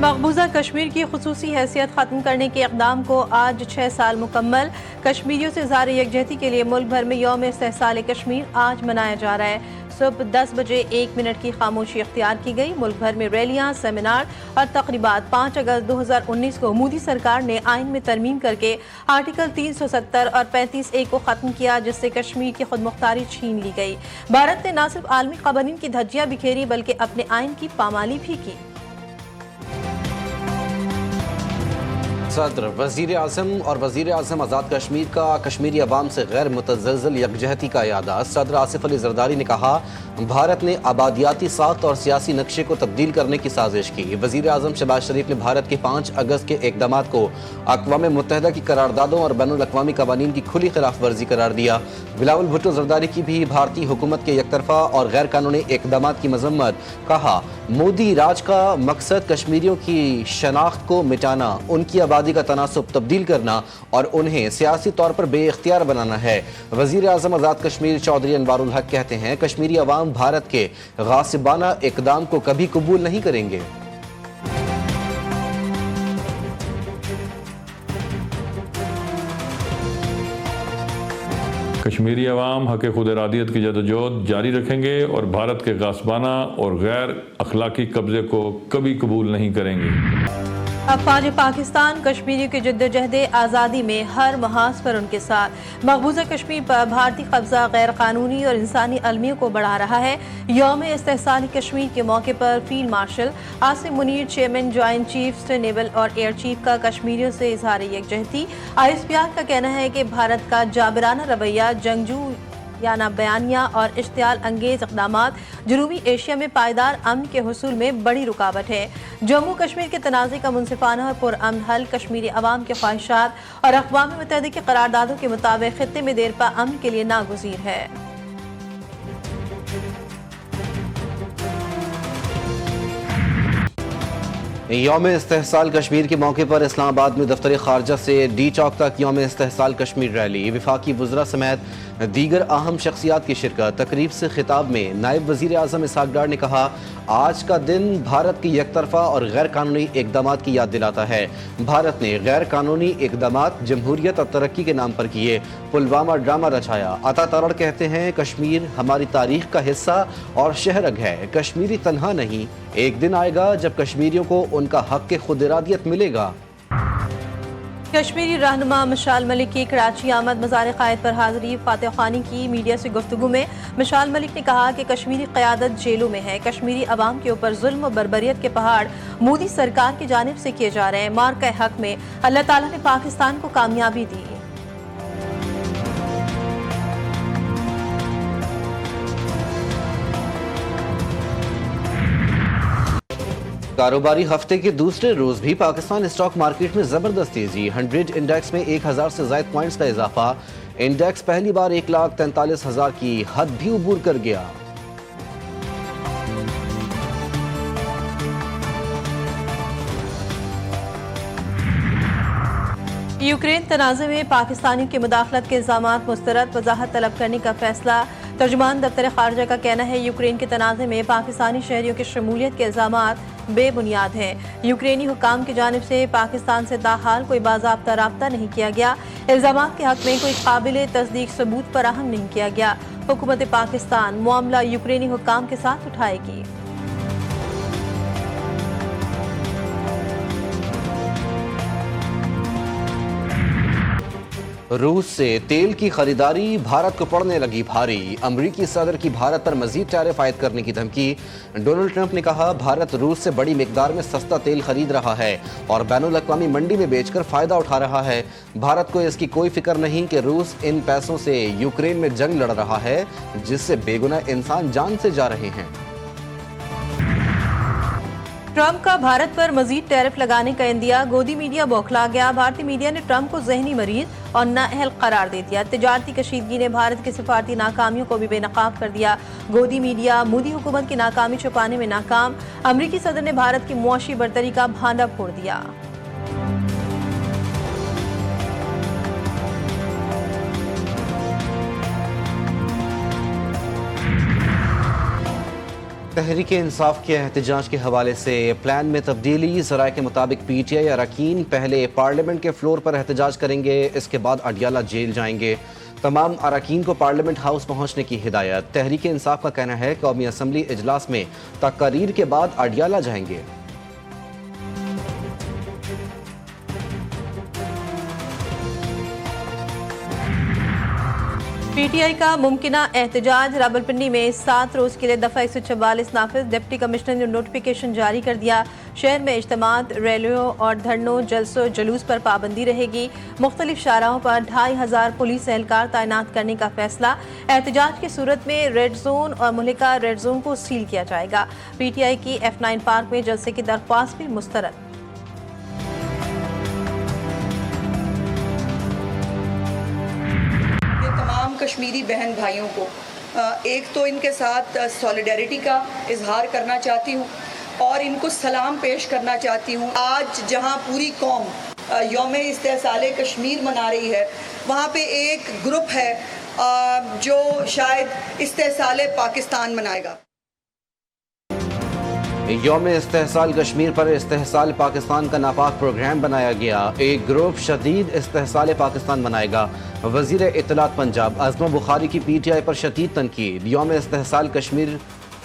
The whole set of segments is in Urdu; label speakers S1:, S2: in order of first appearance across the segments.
S1: مقبوضہ کشمیر کی خصوصی حیثیت ختم کرنے کے اقدام کو آج 6 سال مکمل۔ کشمیریوں سے اظہار یکجہتی کے لیے ملک بھر میں یوم استحصال کشمیر آج منایا جا رہا ہے۔ صبح 10 بجے 1 منٹ کی خاموشی اختیار کی گئی۔ ملک بھر میں ریلیاں، سیمینار اور تقریبات۔ 5 اگست 2019 کو مودی سرکار نے آئین میں ترمیم کر کے آرٹیکل 370 اور 35A کو ختم کیا، جس سے کشمیر کی خود مختاری چھین لی گئی۔ بھارت نے نہ صرف عالمی قوانین کی دھجیاں بکھیری بلکہ اپنے آئین کی پامالی بھی کی۔
S2: صدر، وزیر اعظم اور وزیر اعظم آزاد کشمیر کا کشمیری عوام سے غیر متزلزل یکجہتی کا اعادہ۔ صدر آصف علی زرداری نے کہا، بھارت نے آبادیاتی ساخت اور سیاسی نقشے کو تبدیل کرنے کی سازش کی۔ وزیر اعظم شہباز شریف نے بھارت کے 5 اگست کے اقدامات کو اقوام متحدہ کی قراردادوں اور بین الاقوامی قوانین کی کھلی خلاف ورزی قرار دیا۔ بلاول بھٹو زرداری کی بھی بھارتی حکومت کے یک طرفہ اور غیر قانونی اقدامات کی مذمت۔ کہا، مودی راج کا مقصد کشمیریوں کی شناخت کو مٹانا، ان کی آبادی کا تناسب تبدیل کرنا اور انہیں سیاسی طور پر بے اختیار بنانا ہے۔ وزیر اعظم آزاد کشمیر چودھری انوار الحق کہتے ہیں، کشمیری عوام بھارت کے غاصبانہ اقدام کو کبھی قبول نہیں کریں گے۔
S3: کشمیری عوام حق خود ارادیت کی جدوجہد جاری رکھیں گے اور بھارت کے غاصبانہ اور غیر اخلاقی قبضے کو کبھی قبول نہیں کریں گے۔
S1: افواج پاکستان کشمیریوں کی جدوجہد آزادی میں ہر محاذ پر ان کے ساتھ۔ مقبوضہ کشمیر پر بھارتی قبضہ غیر قانونی اور انسانی المیوں کو بڑھا رہا ہے۔ یوم استحصال کشمیر کے موقع پر field marshal Asim Munir, chairman joint chiefs naval اور ایئر چیف کا کشمیریوں سے اظہار یکجہتی۔ ISPR کا کہنا ہے کہ بھارت کا جابرانہ رویہ، جنگجو یانہ بیانیہ اور اشتعال انگیز اقدامات جنوبی ایشیا میں پائیدار امن کے حصول میں بڑی رکاوٹ ہے۔ جموں کشمیر کے تنازع کا منصفانہ اور پرامن حل کشمیری عوام کے خواہشات اور اقوام متحدہ کی قراردادوں کے مطابق خطے میں دیرپا امن کے لیے ناگزیر ہے۔
S2: یوم استحصال کشمیر کے موقع پر اسلام آباد میں دفتر خارجہ سے ڈی چوک تک یوم استحصال کشمیر ریلی، وفاقی وزراء سمیت دیگر اہم شخصیات کی شرکت۔ تقریب سے خطاب میں نائب وزیر اعظم اسحاق ڈار نے کہا، آج کا دن بھارت کی یک طرفہ اور غیر قانونی اقدامات کی یاد دلاتا ہے۔ بھارت نے غیر قانونی اقدامات جمہوریت اور ترقی کے نام پر کیے، پلوامہ ڈرامہ رچایا۔ عطا ترڑ کہتے ہیں، کشمیر ہماری تاریخ کا حصہ اور شہرگ ہے۔ کشمیری تنہا نہیں، ایک دن آئے گا جب کشمیریوں کو ان کا حق خود ارادیت ملے گا۔
S1: کشمیری رہنما مشال ملک کی کراچی آمد، مزار قائد پر حاضری۔ فاتح خانی کی میڈیا سے گفتگو میں مشال ملک نے کہا کہ کشمیری قیادت جیلوں میں ہے۔ کشمیری عوام کے اوپر ظلم و بربریت کے پہاڑ مودی سرکار کی جانب سے کیے جا رہے ہیں۔ مارکہ حق میں اللہ تعالیٰ نے پاکستان کو کامیابی دی۔
S2: کاروباری ہفتے کے دوسرے روز بھی پاکستان اسٹاک مارکیٹ میں زبردست تیزی۔ 100 انڈیکس میں 1000 سے زائد پوائنٹس کا اضافہ۔ انڈیکس پہلی بار 1,43,000 کی حد بھی عبور کر گیا۔
S1: یوکرین تنازع میں پاکستانیوں کی مداخلت کے الزامات مسترد، وضاحت طلب کرنے کا فیصلہ۔ ترجمان دفتر خارجہ کا کہنا ہے، یوکرین کے تنازع میں پاکستانی شہریوں کی شمولیت کے الزامات بے بنیاد ہیں۔ یوکرینی حکام کی جانب سے پاکستان سے تاحال کوئی باضابطہ رابطہ نہیں کیا گیا۔ الزامات کے حق میں کوئی قابل تصدیق ثبوت فراہم نہیں کیا گیا۔ حکومت پاکستان معاملہ یوکرینی حکام کے ساتھ اٹھائے گی۔
S2: روس سے تیل کی خریداری بھارت کو پڑنے لگی بھاری۔ امریکی صدر کی بھارت پر مزید ٹیرف عائد کرنے کی دھمکی۔ ڈونلڈ ٹرمپ نے کہا، بھارت روس سے بڑی مقدار میں سستا تیل خرید رہا ہے اور بین الاقوامی منڈی میں بیچ کر فائدہ اٹھا رہا ہے۔ بھارت کو اس کی کوئی فکر نہیں کہ روس ان پیسوں سے یوکرین میں جنگ لڑ رہا ہے جس سے بے گناہ انسان جان سے جا رہے ہیں۔
S1: ٹرمپ کا بھارت پر مزید ٹیرف لگانے کا عندیہ، گودی میڈیا بوکھلا گیا۔ بھارتی میڈیا نے ٹرمپ کو ذہنی مریض اور نااہل قرار دے دیا۔ تجارتی کشیدگی نے بھارت کی سفارتی ناکامیوں کو بھی بے نقاب کر دیا۔ گودی میڈیا مودی حکومت کی ناکامی چھپانے میں ناکام۔ امریکی صدر نے بھارت کی معاشی برتری کا بھانڈا پھوڑ دیا۔
S2: تحریک انصاف کے احتجاج کے حوالے سے پلان میں تبدیلی، ذرائع کے مطابق پی ٹی آئی اراکین پہلے پارلیمنٹ کے فلور پر احتجاج کریں گے، اس کے بعد اڈیالہ جیل جائیں گے۔ تمام اراکین کو پارلیمنٹ ہاؤس پہنچنے کی ہدایت۔ تحریک انصاف کا کہنا ہے قومی اسمبلی اجلاس میں تقاریر کے بعد اڈیالہ جائیں گے۔
S1: پی ٹی آئی کا ممکنہ احتجاج۔ راولپنڈی میں 7 روز کے لیے دفعہ 144 نافذ۔ ڈپٹی کمشنر نے نوٹیفیکیشن جاری کر دیا۔ شہر میں اجتماعات، ریلیوں اور دھرنوں، جلسوں، جلوس پر پابندی رہے گی۔ مختلف شاہراہوں پر 2500 پولیس اہلکار تعینات کرنے کا فیصلہ۔ احتجاج کی صورت میں ریڈ زون اور مہلکہ ریڈ زون کو سیل کیا جائے گا۔ پی ٹی آئی کی F9 پارک میں جلسے کی درخواست بھی مسترد۔
S4: کشمیری بہن بھائیوں کو ایک تو ان کے ساتھ سولیڈیرٹی کا اظہار کرنا چاہتی ہوں اور ان کو سلام پیش کرنا چاہتی ہوں۔ آج جہاں پوری قوم یوم استحصال کشمیر منا رہی ہے، وہاں پہ ایک گروپ ہے جو شاید استحصال پاکستان منائے گا۔
S2: یوم استحصال کشمیر پر استحصال پاکستان کا ناپاک پروگرام بنایا گیا۔ ایک گروپ شدید استحصال پاکستان منائے گا۔ وزیر اطلاعات پنجاب عظمہ بخاری کی پی ٹی آئی پر شدید تنقید۔ یوم استحصال کشمیر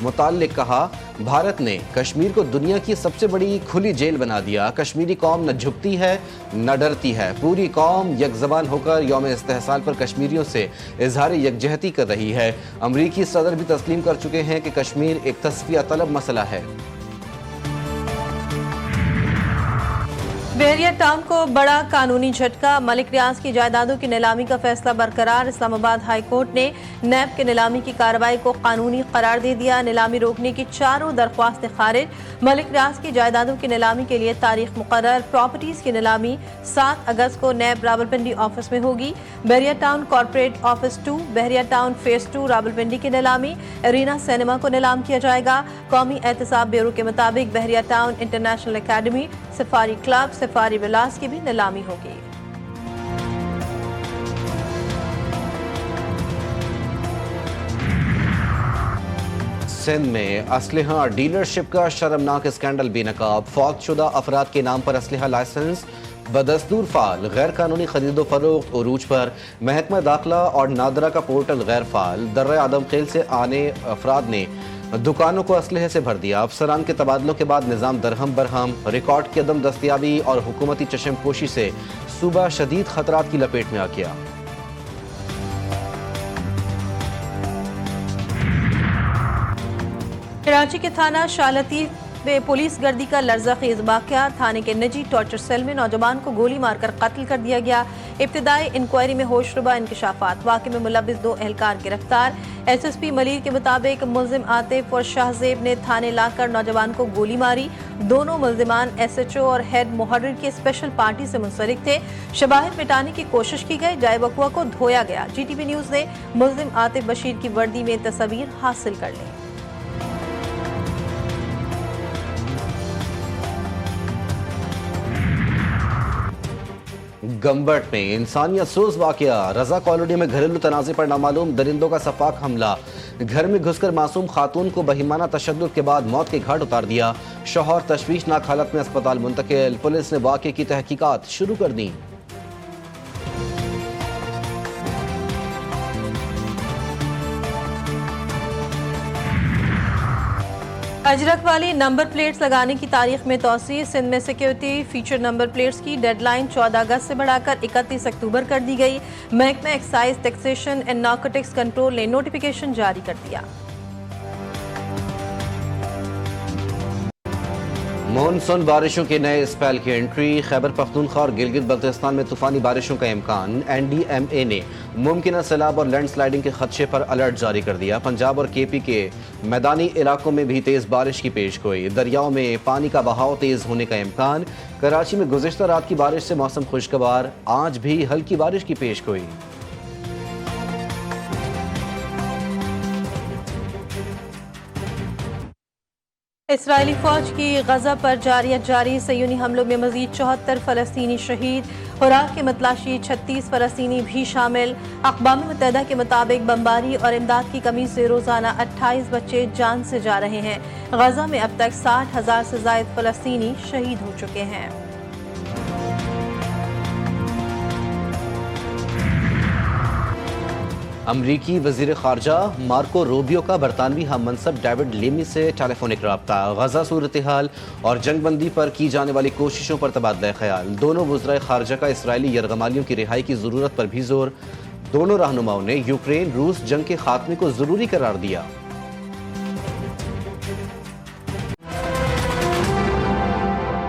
S2: متعلق کہا، بھارت نے کشمیر کو دنیا کی سب سے بڑی کھلی جیل بنا دیا۔ کشمیری قوم نہ جھکتی ہے نہ ڈرتی ہے، پوری قوم یک زبان ہو کر یوم استحصال پر کشمیریوں سے اظہار یکجہتی کر رہی ہے۔ امریکی صدر بھی تسلیم کر چکے ہیں کہ کشمیر ایک تصفیہ طلب مسئلہ ہے۔
S1: بحریہ ٹاؤن کو بڑا قانونی جھٹکا۔ ملک ریاض کی جائیدادوں کی نیلامی کا فیصلہ برقرار۔ اسلام آباد ہائی کورٹ نے نیب کے نیلامی کی کارروائی کو قانونی قرار دے دیا۔ نیلامی روکنے کی 4 درخواستیں خارج۔ ملک ریاض کی جائیدادوں کی نیلامی کے لیے تاریخ مقرر۔ پراپرٹیز کی نیلامی 7 اگست کو نیب راولپنڈی آفس میں ہوگی۔ بحریہ ٹاؤن کارپوریٹ آفس 2، بحریہ ٹاؤن فیس 2 راولپنڈی کی نیلامی۔ ارینا سینما کو نیلام کیا جائے گا۔ قومی احتساب بیورو کے مطابق Bahria Town International Academy, Safari Club, Safari Villas کی بھی نیلامی ہوگی۔
S2: سندھ میں اسلحہ ڈیلرشپ کا شرمناک اسکینڈل بے نقاب۔ فوت شدہ افراد کے نام پر اسلحہ لائسنس بدستور فعال۔ غیر قانونی خرید و فروخت عروج پر محکمہ داخلہ اور نادرا کا پورٹل غیر فعال۔ درہ آدم خیل سے آنے افراد نے دکانوں کو اسلحے سے بھر دیا۔ افسران کے تبادلوں کے بعد نظام درہم برہم۔ ریکارڈ کی عدم دستیابی اور حکومتی چشم پوشی سے صوبہ شدید خطرات کی لپیٹ میں آ گیا۔
S1: کراچی کے تھانہ شالتی میں پولیس گردی کا لرزہ خیز واقعہ۔ تھانے کے نجی ٹارچر سیل میں نوجوان کو گولی مار کر قتل کر دیا گیا۔ ابتدائی انکوائری میں ہوش ربا انکشافات۔ واقعے میں ملوث 2 اہلکار گرفتار۔ ایس ایس پی ملیر کے مطابق ملزم عاطف اور شاہ زیب نے تھانے لا کر نوجوان کو گولی ماری۔ دونوں ملزمان ایس ایچ او اور ہیڈ محرر کی اسپیشل پارٹی سے منسلک تھے۔ شواہد مٹانے کی کوشش کی گئی۔ جائے وقوع کو دھویا گیا۔ جی ٹی وی نیوز نے ملزم عاطف بشیر کی وردی میں تصاویر حاصل کر لی۔
S2: گمبٹ میں انسانیت سوز واقعہ۔ رضا کالونی میں گھریلو تنازع پر نامعلوم درندوں کا سفاک حملہ۔ گھر میں گھس کر معصوم خاتون کو بہیمانہ تشدد کے بعد موت کے گھاٹ اتار دیا۔ شوہر تشویشناک حالت میں اسپتال منتقل۔ پولیس نے واقعے کی تحقیقات شروع کر دیں۔
S1: اجرک والی نمبر پلیٹس لگانے کی تاریخ میں توسیع۔ سندھ میں سیکیورٹی فیچر نمبر پلیٹس کی ڈیڈ لائن 14 اگست سے بڑھا کر 31 اکتوبر کر دی گئی۔ محکمہ excise taxation and narcotics control نے نوٹیفیکیشن جاری کر دیا۔
S2: مونسون بارشوں کے نئے اسپیل کی انٹری۔ خیبر پختونخوا اور گلگت بلتستان میں طوفانی بارشوں کا امکان۔ این ڈی ایم اے نے ممکنہ سیلاب اور لینڈ سلائیڈنگ کے خدشے پر الرٹ جاری کر دیا۔ پنجاب اور کے پی کے میدانی علاقوں میں بھی تیز بارش کی پیش گوئی۔ دریاؤں میں پانی کا بہاؤ تیز ہونے کا امکان۔ کراچی میں گزشتہ رات کی بارش سے موسم خوشگوار، آج بھی ہلکی بارش کی پیش گوئی۔
S1: اسرائیلی فوج کی غزہ پر جاری صہیونی حملوں میں مزید 74 فلسطینی شہید، خوراک کے متلاشی 36 فلسطینی بھی شامل۔ اقوام متحدہ کے مطابق بمباری اور امداد کی کمی سے روزانہ 28 بچے جان سے جا رہے ہیں۔ غزہ میں اب تک 60,000 سے زائد فلسطینی شہید ہو چکے ہیں۔
S2: امریکی وزیر خارجہ مارکو روبیو کا برطانوی ہم منصب ڈیوڈ لیمی سے ٹیلی فونک رابطہ، غزہ صورتحال اور جنگ بندی پر کی جانے والی کوششوں پر تبادلہ خیال۔ دونوں وزرائے خارجہ کا اسرائیلی یرغمالیوں کی رہائی کی ضرورت پر بھی زور۔ دونوں رہنماؤں نے یوکرین روس جنگ کے خاتمے کو ضروری قرار دیا۔